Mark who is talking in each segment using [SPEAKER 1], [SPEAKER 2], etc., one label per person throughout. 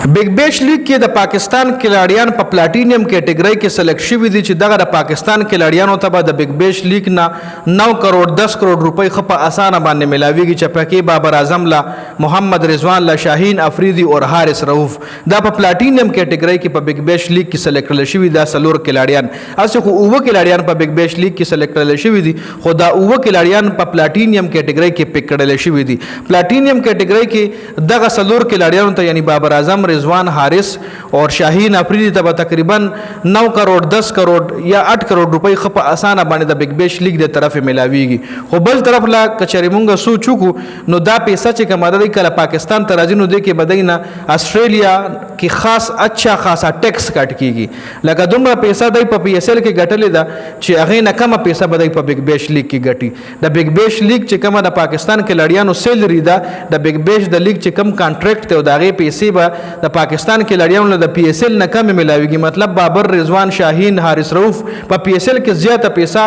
[SPEAKER 1] big Bash League کې د پاکستان کلاړیان په پلاټینیم کیټګری کې سلیکټ شوي دي چې دغه د پاکستان کلاړیانو ته به د بگ بیش لیگ نه 9 کروڑ 10 کروڑ روپۍ خو په اسانه باندې ملاویږي چې پکې بابر اعظم لا محمد رضوان لا شاهین افریدي او حارث رؤوف دا په پلاټینیم کیټګری کې په بگ بیش لیگ کې سلیکټ شوي دا سلور کلاړیان اسه خو اوه کلاړیان په بگ بیش لیگ کې سلیکټ شوي دي خو دا اوه کلاړیان په پلاټینیم کیټګری کې پک کړل شوي دي پلاټینیم کیټګری کې دغه سلور کلاړیانو ته یعنی بابر اعظم رضوان حارث اور شاهین افریدی ته تقریبا 9 کروڑ 10 کروڑ یا 8 کروڑ روپۍ خپ اسانه باندې د بگ بیش لیگ د طرف ملاویږي خو بل طرف لا کچری مونږ سوچو کو نو دا پیسې چې کومه د کله پاکستان ته راځي نو د کې بدینه استرالیا کې خاص اچھا خاصا ټیکس کټ کیږي لکه دومره پیسې د په پی ایس ال کې ګټلې ده چې هغه نه کمه پیسې بدای په بگ بیش لیگ کې ګټي د بگ بیش لیگ چې کومه د پاکستان کې لړیانو سیلری ده د بگ بیش د لیگ چې کم کانټریکټ ته دغه پیسې به د پاکستان کې لړیانو د پی ایس ال نه کم ملاويږي مطلب بابر رضوان شاهین حارث رؤوف په پی ایس ال کې زیاته پیسې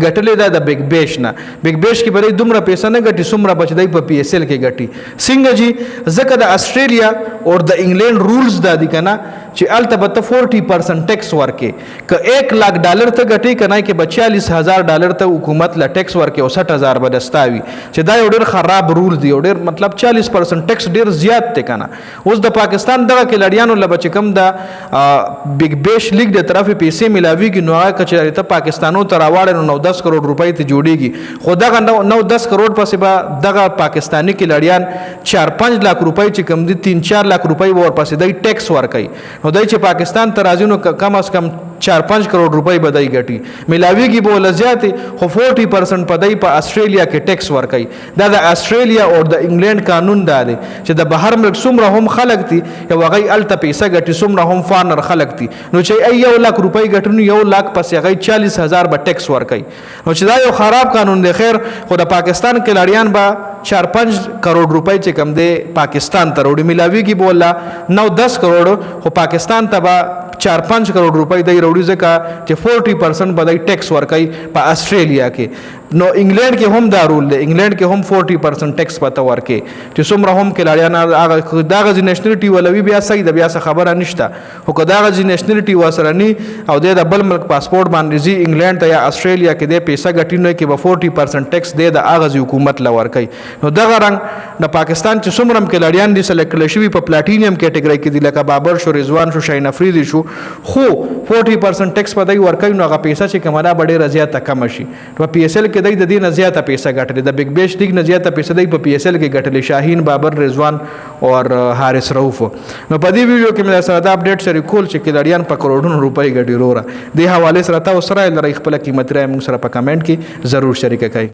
[SPEAKER 1] ګټلې ده د بگ بیش نه بگ بیش کې بلې دومره پیسې نه ګټي څومره بچدای په پی ایس ال کې ګټي څنګه جی ځکه د استرالیا او د انګلند رولز د دي کنه چې البته 40% ټیکس ورکې ک 1 लाख ډالر ته ګټي کنه کې 44000 ډالر ته حکومت لا ټیکس ورکې او 60000 بدستاوي چې دا یو ډېر خراب رول دی او ډېر مطلب 40% ټیکس ډېر زیات دی کنه اوس د پاکستان دغه کې لړیانو لبه چې کم د بگ بیش لیگ د طرف پیسې ملاويږي نو هغه چې ته پاکستانو ته راوړل نو 10 کروڑ روپۍ ته جوړيږي خو دغه 9-10 کروڑ پسې به دغه پاکستانی کې لړیان 4-5 लाख روپۍ چې کم دي 3-4 लाख روپۍ ور پسې د ټیکس ورکي نو دای چې پاکستان ته راځي نو کم از کم 4-5 کروڑ روپۍ بدای ګټي ملاویږي بوله زیات خو 40% پدای په استرالیا کې ټیکس ورکي دا د استرالیا او د انګلند قانون دا دی چې د بهر ملک څومره هم خلک دي یو غي الته پیسې ګټي څومره هم فارنر خلک دي نو چې 1 लाख روپۍ ګټنو 1 लाख پسې غي 40000 به ټیکس ورکي نو چې دا یو خراب قانون دی خیر خو د پاکستان کې لړیان با 4-5 کروڑ روپۍ چې کم دی پاکستان ته وروړي ملاویږي بوله 9-10 کروڑ خو پاکستان ته با 4-5 کروڑ روپۍ دی وروړي ځکه چې 40% بدای ټیکس ورکي په استرالیا کې نو انګلند کې هم دا رول دی انګلند کې هم 40% ټیکس پته ورکي چې څومره هم کې لړیان هغه دغه نېشنلټي ولوي بیا صحیح د بیا څه خبره نشته خو که دغه نېشنلټي وسره ني او د بل ملک پاسپورت باندې زی انګلند ته یا استرالیا کې د پیسې ګټینو کې به 40% ټیکس دی د اغاز حکومت لورکي نو دغه رنګ د پاکستان چې څومره کې لړیان دي سلیکټ شوي په پلاټینیم کیټګری کې دي لکه بابر شو رضوان شو شاهین افریدي شو خو 40% ټیکس پدای ورکوي نو هغه پیسې چې کمره ډېره زیاته کم شي په پی ایس ال کې د دې نه زیاته پیسې ګټلې د بگ بیش لیگ نه زیاته پیسې د په پی ایس ال کې ګټلې شاهین بابر رضوان او حارث رؤوف نو په دې ویډیو کې مې سره دا اپډیټ شریک کول چې کډاریان په کروڑونو روپۍ ګټي وروره د حواله سره تاسو سره لري خپل قیمت رائے موږ سره په کمنټ کې ضرور شریک کړئ